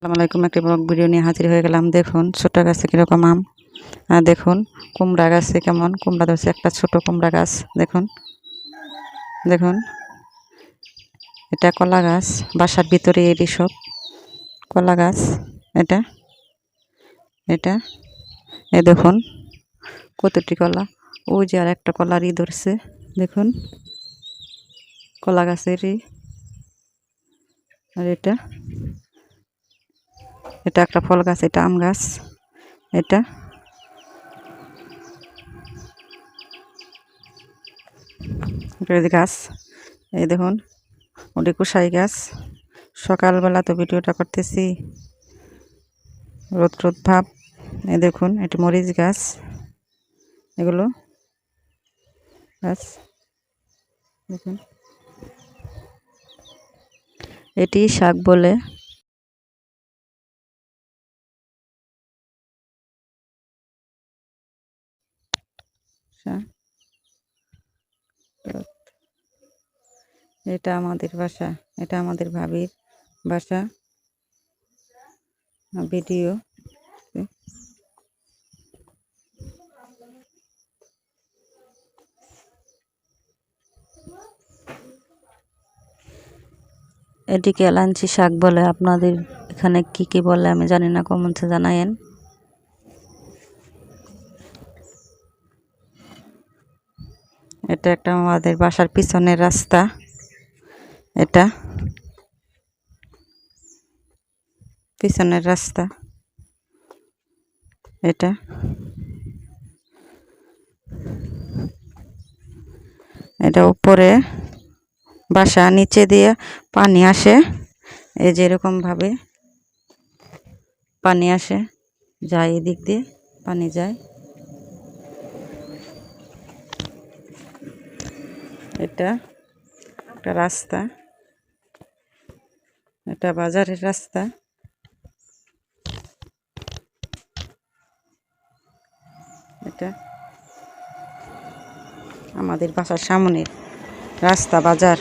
আসসালামু আলাইকুম। একটি ব্লগ ভিডিও নিয়ে হাজির হয়ে গেলাম। দেখুন ছোট গাছে কীরকম আম, আর দেখুন কুমড়া গাছে কেমন কুমড়া ধরছে। একটা ছোট কুমড়া গাছ দেখুন, দেখুন এটা কলা গাছ। বাসার ভিতরে এটি সব কলা গাছ। এটা এটা এ দেখুন কতটি কলা। ওই যে আর একটা কলারই ধরছে দেখুন, কলা গাছেরই। আর এটা এটা একটা ফল গাছ, এটা আম গাছ। এটা গাছ, এই দেখুন ওটি কুশাই গাছ। সকালবেলা তো ভিডিওটা করতেছি, রোদ রোদ ভাব। এই দেখুন এটি মরিচ গাছ, এগুলো গাছ দেখুন। এটি শাক বলে। এটা আমাদের বাসা, এটা আমাদের ভাবির বাসা। ভিডিও এটিকে এলাঞ্চি শাক বলে। আপনাদের এখানে কি কি বলে আমি জানি না, কমেন্টে জানায়েন। এটা একটা আমাদের বাসার পিছনের রাস্তা। এটা পিছনের রাস্তা। এটা এটা উপরে বাসা, নিচে দিয়ে পানি আসে। এই যে এরকম ভাবে পানি আসে, যায় এদিক দিয়ে পানি যায়। এটা একটা রাস্তা, এটা বাজারের রাস্তা। এটা আমাদের বাসার সামনের রাস্তা, বাজার।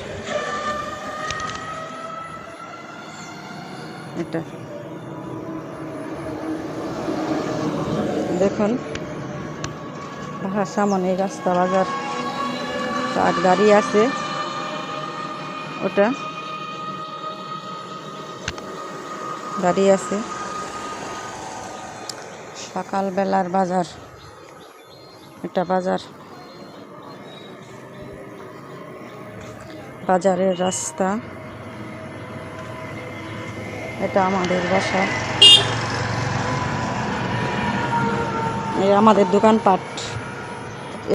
এটা দেখুন বাসার সামনে রাস্তা, বাজার। ট্রাক দাঁড়িয়ে আছে, ওটা দাঁড়িয়ে আছে। সকালবেলার বাজার, এটা বাজার, বাজারের রাস্তা। এটা আমাদের বাসা, এই আমাদের দোকানপাট।